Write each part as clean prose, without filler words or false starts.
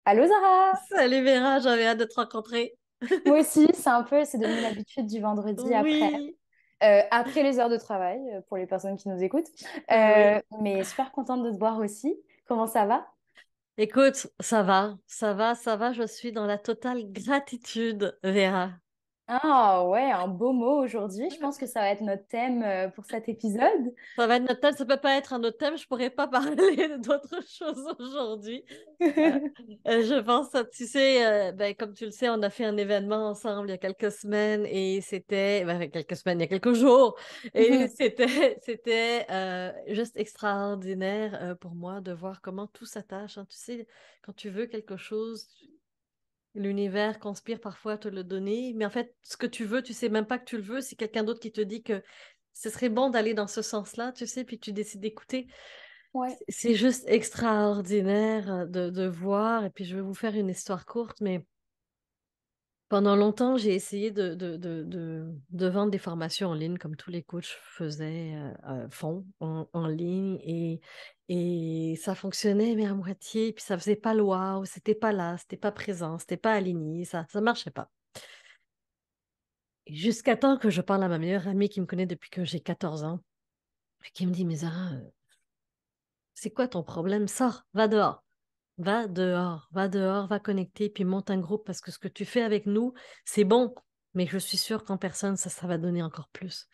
Allô Zara! Salut Vera, j'avais hâte de te rencontrer. Moi aussi, c'est devenu une habitude du vendredi Oui, après les heures de travail, pour les personnes qui nous écoutent. oui. Mais super contente de te voir aussi. Comment ça va? Écoute, ça va, je suis dans la totale gratitude, Vera. Ah ouais, un beau mot aujourd'hui. Je pense que ça va être notre thème pour cet épisode. Ça va être notre thème, ça peut pas être un autre thème, je pourrais pas parler d'autre chose aujourd'hui. Euh, je pense, tu sais, ben, comme tu le sais, on a fait un événement ensemble il y a quelques semaines et c'était, ben, quelques semaines, il y a quelques jours, et Mhm. c'était juste extraordinaire pour moi de voir comment tout s'attache, hein. Tu sais, quand tu veux quelque chose, l'univers conspire parfois à te le donner, mais en fait, ce que tu veux, tu sais même pas que tu le veux, c'est quelqu'un d'autre qui te dit que ce serait bon d'aller dans ce sens-là, tu sais, puis tu décides d'écouter. Ouais. C'est juste extraordinaire de voir. Et puis, je vais vous faire une histoire courte, mais pendant longtemps, j'ai essayé de vendre des formations en ligne, comme tous les coachs font en ligne. Et ça fonctionnait, mais à moitié. Puis, ça faisait pas le wow. C'était pas là, c'était pas présent, c'était pas aligné. Ça marchait pas. Et jusqu'à temps que je parle à ma meilleure amie qui me connaît depuis que j'ai 14 ans, et qui me dit, mais Zara, c'est quoi ton problème? Sors, va dehors. Va dehors, va connecter, puis monte un groupe parce que ce que tu fais avec nous, c'est bon, mais je suis sûre qu'en personne, ça va donner encore plus.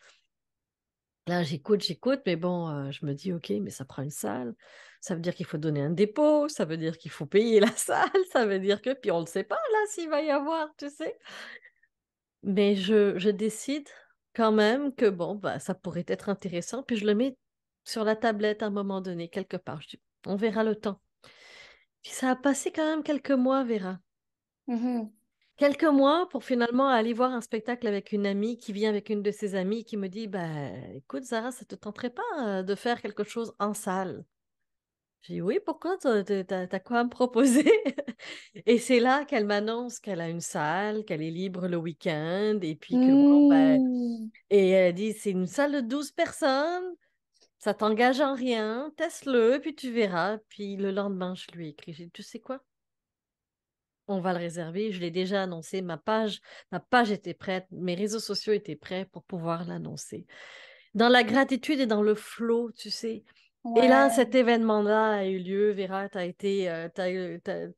Là, j'écoute, mais bon, je me dis, OK, mais ça prend une salle. Ça veut dire qu'il faut donner un dépôt, ça veut dire qu'il faut payer la salle, ça veut dire que, puis on ne sait pas là s'il va y avoir, tu sais. Mais je décide quand même que, bon, bah, ça pourrait être intéressant, puis je le mets sur la tablette à un moment donné, quelque part. Je dis, on verra le temps. Puis ça a passé quand même quelques mois, Vera. Mhm. Quelques mois pour finalement aller voir un spectacle avec une amie qui vient avec une de ses amies qui me dit, bah, écoute, Zara, ça te tenterait pas de faire quelque chose en salle? J'ai dit, oui, pourquoi? T'as quoi à me proposer? Et c'est là qu'elle m'annonce qu'elle a une salle, qu'elle est libre le week-end, et puis que, bon, ben, Hmm. et elle a dit, c'est une salle de 12 personnes, ça t'engage en rien, teste-le, puis tu verras. Puis le lendemain, je lui ai écrit, j'ai dit, tu sais quoi? On va le réserver. Je l'ai déjà annoncé. Ma page était prête. Mes réseaux sociaux étaient prêts pour pouvoir l'annoncer. Dans la gratitude et dans le flow, tu sais. Et là, Ouais. cet événement-là a eu lieu. Vera,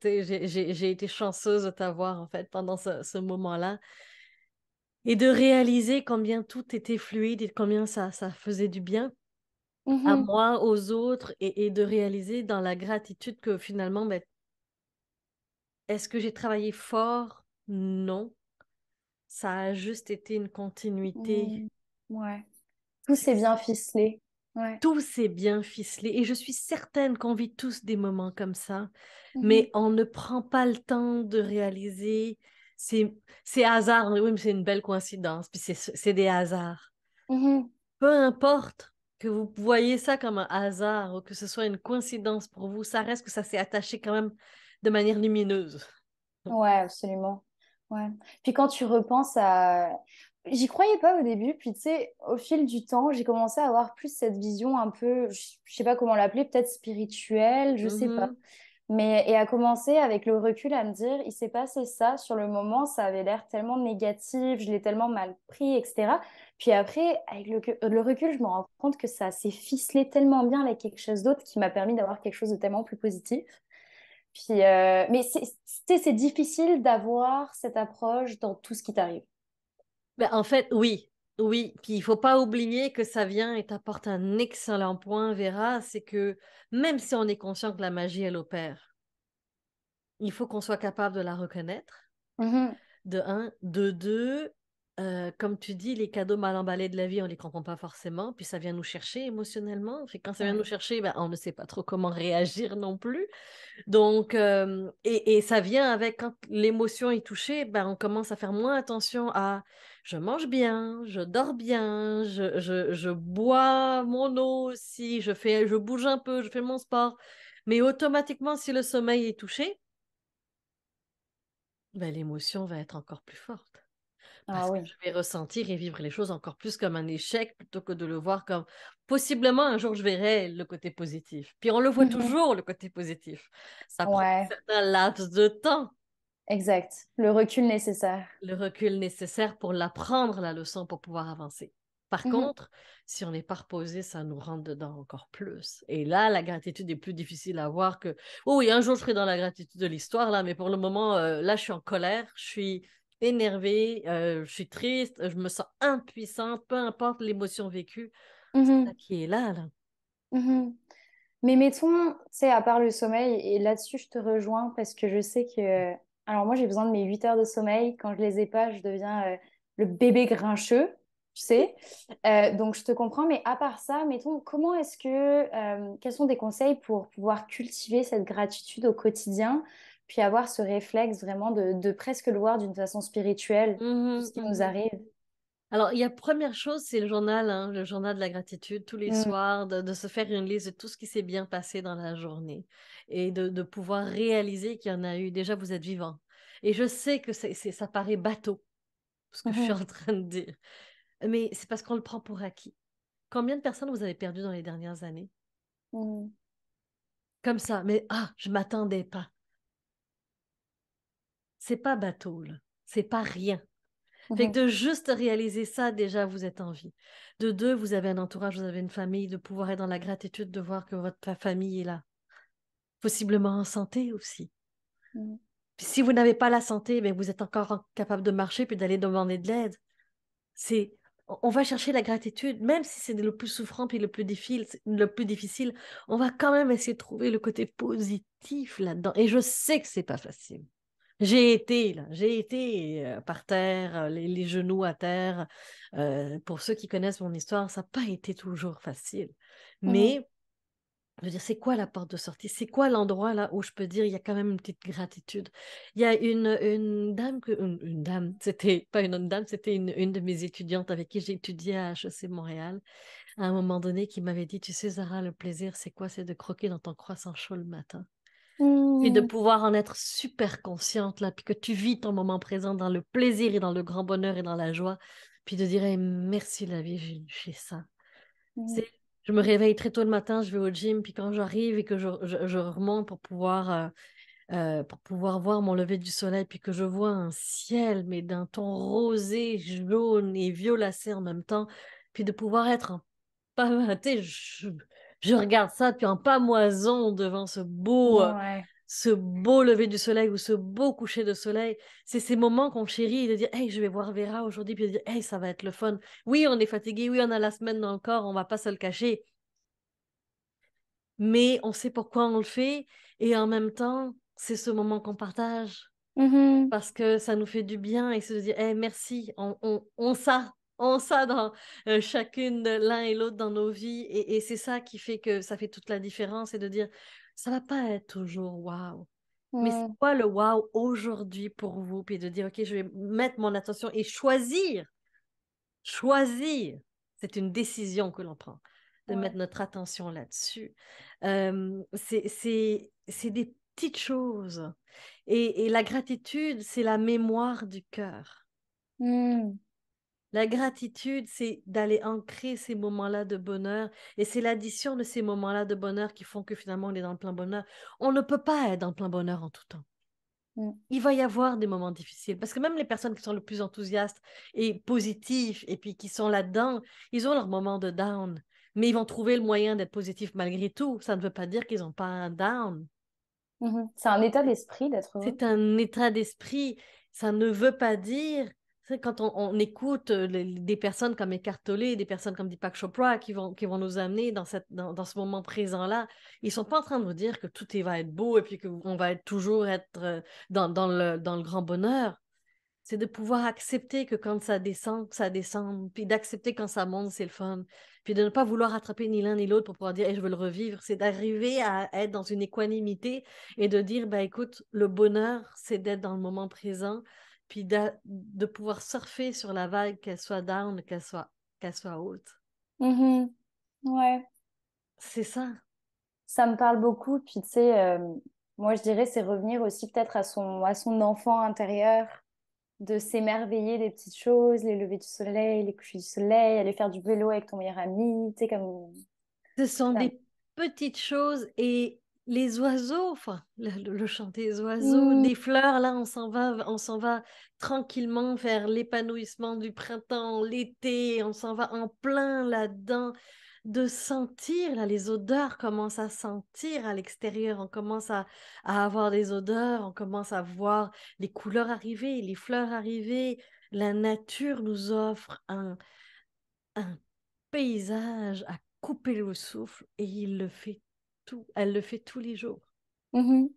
j'ai été chanceuse de t'avoir, en fait, pendant ce moment-là. Et de réaliser combien tout était fluide et combien ça faisait du bien à Mhm. moi, aux autres, et de réaliser dans la gratitude que finalement, ben, est-ce que j'ai travaillé fort? Non. Ça a juste été une continuité. Hmm. Ouais. Tout s'est bien ficelé. Ouais. Tout s'est bien ficelé et je suis certaine qu'on vit tous des moments comme ça, mais Mhm. on ne prend pas le temps de réaliser. C'est hasard, oui, mais c'est une belle coïncidence, puis c'est des hasards. Mhm. Peu importe que vous voyez ça comme un hasard ou que ce soit une coïncidence pour vous, ça reste que ça s'est attaché quand même de manière lumineuse. Ouais, absolument. Ouais. Puis quand tu repenses à... J'y croyais pas au début, puis tu sais, au fil du temps, j'ai commencé à avoir plus cette vision un peu, je sais pas comment l'appeler, peut-être spirituelle, je sais pas. Mhm. Mais, et à commencer avec le recul à me dire, il s'est passé ça, sur le moment, ça avait l'air tellement négatif, je l'ai tellement mal pris, etc. Puis après, avec le recul, je me rends compte que ça s'est ficelé tellement bien avec quelque chose d'autre qui m'a permis d'avoir quelque chose de tellement plus positif. Puis, mais c'est difficile d'avoir cette approche dans tout ce qui t'arrive. Ben, en fait, oui, oui. Puis il faut pas oublier que ça vient et t'apporte un excellent point, Vera, c'est que même si on est conscient que la magie, elle opère, il faut qu'on soit capable de la reconnaître, Mhm. de un. De deux, comme tu dis, les cadeaux mal emballés de la vie, on les comprend pas forcément, puis ça vient nous chercher émotionnellement. Fait que quand ça vient nous Ouais. chercher, ben, on ne sait pas trop comment réagir non plus. Donc, et ça vient avec quand l'émotion est touchée, ben, on commence à faire moins attention à je mange bien, je dors bien, je bois mon eau aussi, je bouge un peu, je fais mon sport. Mais automatiquement, si le sommeil est touché, ben, l'émotion va être encore plus forte. Ah Parce que oui. je vais ressentir et vivre les choses encore plus comme un échec plutôt que de le voir comme possiblement un jour je verrai le côté positif. Puis on le voit Mhm. toujours, le côté positif. Ça prend un Ouais, certain laps de temps, exact. Le recul nécessaire. le recul nécessaire pour l'apprendre, la leçon, pour pouvoir avancer. Par Mhm. contre, si on n'est pas reposé, ça nous rentre dedans encore plus. Et là, la gratitude est plus difficile à voir que, oh oui, un jour je serai dans la gratitude de l'histoire, là, mais pour le moment, là, je suis en colère, je suis énervée, je suis triste, je me sens impuissante, peu importe l'émotion vécue, c'est ça Mhm. qui est là, là. Mhm. Mais mettons, tu sais, à part le sommeil, et là-dessus, je te rejoins parce que je sais que... Alors moi, j'ai besoin de mes 8 heures de sommeil. Quand je les ai pas, je deviens le bébé grincheux, tu sais. Donc, je te comprends. Mais à part ça, mettons, comment est-ce que... quels sont des conseils pour pouvoir cultiver cette gratitude au quotidien, puis avoir ce réflexe vraiment de presque le voir d'une façon spirituelle, tout ce Mhm, qui nous mhm. arrive. Alors, il y a première chose, c'est le journal, hein, le journal de la gratitude, tous les Mm. soirs, de se faire une liste de tout ce qui s'est bien passé dans la journée et de pouvoir réaliser qu'il y en a eu. Déjà, vous êtes vivant. Et je sais que ça paraît bateau, ce que je suis Mhm. en train de dire, mais c'est parce qu'on le prend pour acquis. Combien de personnes vous avez perdu dans les dernières années? Mhm. Comme ça, mais ah, je m'attendais pas. C'est pas bateau, là. C'est pas rien. Fait Mhm. que de juste réaliser ça, déjà, vous êtes en vie. De deux, vous avez un entourage, vous avez une famille, de pouvoir être dans la gratitude de voir que votre famille est là. Possiblement en santé aussi. Mhm. Puis si vous n'avez pas la santé, mais vous êtes encore capable de marcher puis d'aller demander de l'aide. C'est, on va chercher la gratitude, même si c'est le plus souffrant puis le plus difficile, on va quand même essayer de trouver le côté positif là-dedans. Et je sais que c'est pas facile. J'ai été par terre, les genoux à terre. Pour ceux qui connaissent mon histoire, ça n'a pas été toujours facile. Mhm. Mais, je veux dire, c'est quoi la porte de sortie? C'est quoi l'endroit là où je peux dire il y a quand même une petite gratitude? Il y a une dame, une dame, c'était pas une autre dame, c'était une de mes étudiantes avec qui j'ai étudié à HEC Montréal, à un moment donné, qui m'avait dit, tu sais, Zara, le plaisir, c'est quoi? C'est de croquer dans ton croissant chaud le matin. Puis de Mhm. pouvoir en être super consciente, là, puis que tu vis ton moment présent dans le plaisir et dans le grand bonheur et dans la joie, puis de dire, hey, merci la vie, j'ai ça. Mhm. C'est, je me réveille très tôt le matin, je vais au gym, puis quand j'arrive et que je remonte pour pouvoir voir mon lever du soleil, puis que je vois un ciel, mais d'un ton rosé, jaune et violacé en même temps, puis de pouvoir être en pas, tu sais, je regarde ça, puis en pamoison devant Ouais. ce beau lever du soleil ou ce beau coucher de soleil. C'est ces moments qu'on chérit de dire, hey, je vais voir Vera aujourd'hui, puis de dire, hey, ça va être le fun. Oui, on est fatigué, oui, on a la semaine dans le corps, on va pas se le cacher, mais on sait pourquoi on le fait, et en même temps, c'est ce moment qu'on partage Mhm. parce que ça nous fait du bien et se dire, hey, merci, on ça dans chacune, l'un et l'autre dans nos vies. Et c'est ça qui fait que ça fait toute la différence et de dire, ça va pas être toujours waouh. Mais c'est Mhm. quoi le waouh aujourd'hui pour vous? Puis de dire, OK, je vais mettre mon attention et choisir. Choisir. C'est une décision que l'on prend, de Ouais. mettre notre attention là-dessus. C'est des petites choses. Et la gratitude, c'est la mémoire du cœur. Mhm. La gratitude, c'est d'aller ancrer ces moments-là de bonheur. Et c'est l'addition de ces moments-là de bonheur qui font que finalement on est dans le plein bonheur. On ne peut pas être dans le plein bonheur en tout temps. Mhm. Il va y avoir des moments difficiles parce que même les personnes qui sont le plus enthousiastes et positifs et puis qui sont là-dedans, ils ont leurs moments de down. Mais ils vont trouver le moyen d'être positifs malgré tout. Ça ne veut pas dire qu'ils n'ont pas un down. Mhm. C'est un état d'esprit d'être heureux. C'est un état d'esprit. Ça ne veut pas dire, tu sais, quand on écoute des personnes comme Eckhart Tolle, des personnes comme Deepak Chopra qui vont nous amener dans ce moment présent-là, ils sont pas en train de nous dire que va être beau et puis qu'on va être toujours être dans le grand bonheur. C'est de pouvoir accepter que quand ça descend, puis d'accepter quand ça monte, c'est le fun. Puis de ne pas vouloir attraper ni l'un ni l'autre pour pouvoir dire, hey, je veux le revivre. C'est d'arriver à être dans une équanimité et de dire, bah, écoute, le bonheur, c'est d'être dans le moment présent, puis de pouvoir surfer sur la vague, qu'elle soit down, qu'elle soit haute. Mhm. Ouais. C'est ça. Ça me parle beaucoup. Puis, tu sais, moi, je dirais, c'est revenir aussi peut-être à son enfant intérieur. de s'émerveiller des petites choses, les levées du soleil, les couchers du soleil, aller faire du vélo avec ton meilleur ami, tu sais, comme Ce sont ça. des petites choses et les oiseaux, enfin, le chant des oiseaux, Mm, des fleurs, là, on s'en va tranquillement vers l'épanouissement du printemps, l'été, on s'en va en plein là-dedans, de sentir, là, les odeurs commencent à sentir à l'extérieur, on commence à avoir des odeurs, on commence à voir les couleurs arriver, les fleurs arriver, la nature nous offre un paysage à couper le souffle et elle le fait tous les jours. mhm,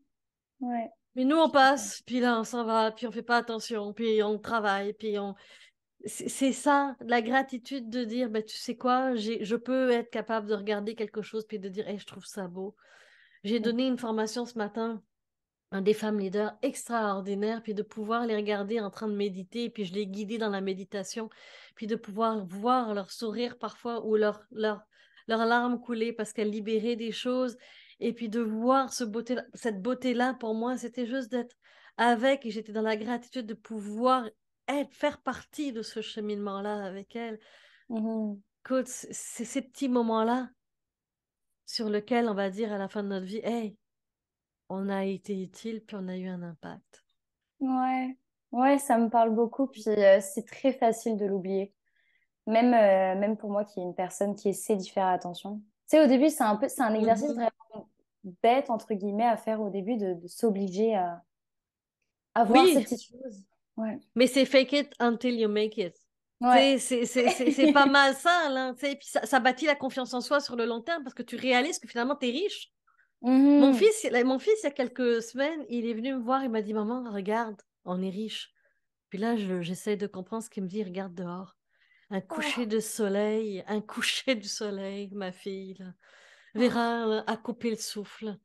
ouais. Mais nous, on passe, puis là, on s'en va, puis on fait pas attention, puis on travaille, puis on... C'est ça, la gratitude de dire, ben, tu sais quoi, je peux être capable de regarder quelque chose, puis de dire, hey, je trouve ça beau. J'ai donné une formation ce matin des femmes leaders extraordinaires, puis de pouvoir les regarder en train de méditer, puis je les guidais dans la méditation, puis de pouvoir voir leur sourire parfois ou leurs larmes couler parce qu'elles libéraient des choses, et puis de voir cette beauté-là, pour moi, c'était juste d'être avec, et j'étais dans la gratitude de pouvoir faire partie de ce cheminement-là avec elles. Mhm. Écoute, c'est ces petits moments-là sur lesquels on va dire à la fin de notre vie, hey, on a été utile, puis on a eu un impact. Ouais, ouais, ça me parle beaucoup. Puis c'est très facile de l'oublier. Même pour moi qui est une personne qui essaie d'y faire attention. Tu sais, au début, c'est un exercice Mhm. vraiment bête, entre guillemets, à faire au début, de s'obliger à voir ces Oui, petites choses. Ouais. mais c'est fake it until you make it. Tu Ouais. sais, c'est pas mal ça, là. Tu sais, puis ça bâtit la confiance en soi sur le long terme parce que tu réalises que finalement, tu es riche. Mhm. Mon fils, il y a quelques semaines, il est venu me voir, il m'a dit, Maman, regarde, on est riche. Puis là, j'essaie de comprendre ce qu'il me dit, regarde dehors. Oh. Un coucher du soleil, ma fille, là. Oh. Vera a coupé le souffle.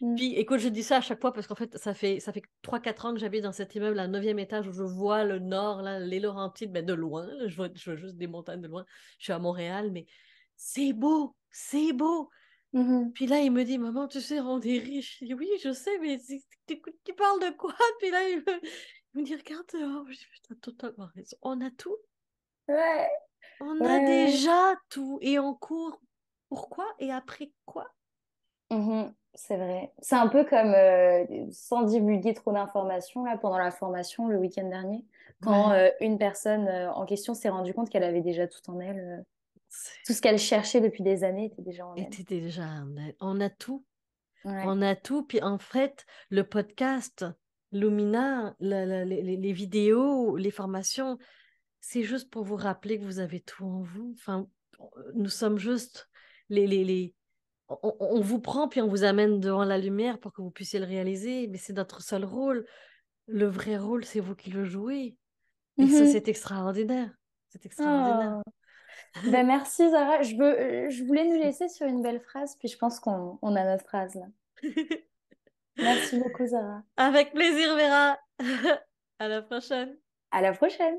Mm. Puis, écoute, je dis ça à chaque fois parce qu'en fait, ça fait 3 4 ans que j'habite dans cet immeuble à 9e étage où je vois le nord, là, les Laurentides, mais de loin. Là, je vois juste des montagnes de loin. Je suis à Montréal, mais c'est beau, c'est beau. Mhm. Puis là, il me dit, Maman, tu sais, on est riche. Je dis, oui, je sais, mais tu parles de quoi? Puis là, il me dit, regarde dehors. Je dis, putain, totalement raison. On a tout. Ouais. On Ouais, a ouais. déjà tout. Et on court. Pourquoi et après quoi? Mhm. C'est vrai. C'est un peu comme, sans divulguer trop d'informations, là, pendant la formation le week-end dernier, quand Ouais. une personne en question s'est rendue compte qu'elle avait déjà tout en elle. C'est- Tout ce qu'elle cherchait depuis des années était déjà en Et elle. t'es déjà, on a tout. Ouais. On a tout. Puis en fait, le podcast, Lumina, les vidéos, les formations, c'est juste pour vous rappeler que vous avez tout en vous. Enfin, nous sommes juste les... on vous prend puis on vous amène devant la lumière pour que vous puissiez le réaliser, mais c'est notre seul rôle. Le vrai rôle, c'est vous qui le jouez. Et ça, Mhm. c'est extraordinaire. C'est extraordinaire. Oh. Ben merci Zara. Je voulais nous laisser sur une belle phrase, puis je pense qu'on a notre phrase là. Merci beaucoup Zara. Avec plaisir, Vera. À la prochaine. À la prochaine.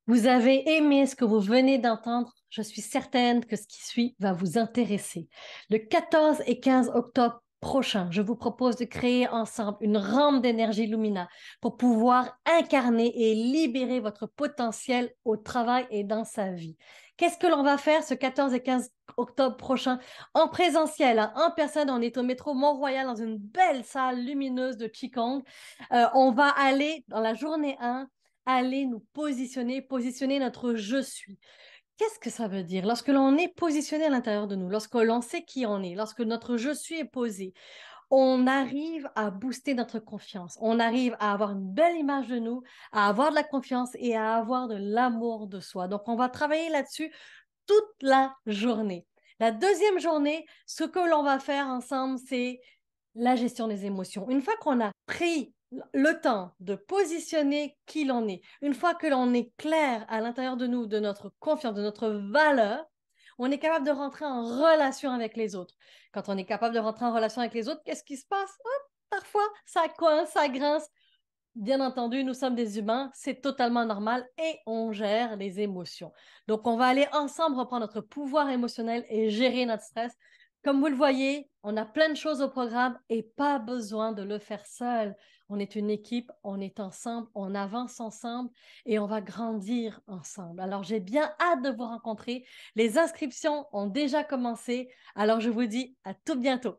Vous avez aimé ce que vous venez d'entendre? Je suis certaine que ce qui suit va vous intéresser. Le 14 et 15 octobre prochain, je vous propose de créer ensemble une rampe d'énergie Lumina pour pouvoir incarner et libérer votre potentiel au travail et dans sa vie. Qu'est-ce que l'on va faire ce 14 et 15 octobre prochain en présentiel, hein, en personne? On est au métro Mont-Royal dans une belle salle lumineuse de Qigong. On va aller dans la journée 1 aller nous positionner notre je suis. Qu'est-ce que ça veut dire? Lorsque l'on est positionné à l'intérieur de nous, lorsque l'on sait qui on est, lorsque notre je suis est posé, on arrive à booster notre confiance. On arrive à avoir une belle image de nous, à avoir de la confiance et à avoir de l'amour de soi. Donc, on va travailler là-dessus toute la journée. La deuxième journée, ce que l'on va faire ensemble, c'est la gestion des émotions. Une fois qu'on a pris le temps de positionner qui l'on est, une fois que l'on est clair à l'intérieur de nous, de notre confiance, de notre valeur, on est capable de rentrer en relation avec les autres. Quand on est capable de rentrer en relation avec les autres, qu'est-ce qui se passe? Parfois, ça coince, ça grince. Bien entendu, nous sommes des humains, c'est totalement normal et on gère les émotions. Donc, on va aller ensemble reprendre notre pouvoir émotionnel et gérer notre stress Comme vous le voyez, on a plein de choses au programme et pas besoin de le faire seul. On est une équipe, on est ensemble, on avance ensemble et on va grandir ensemble. Alors, j'ai bien hâte de vous rencontrer. Les inscriptions ont déjà commencé. Alors, je vous dis à tout bientôt.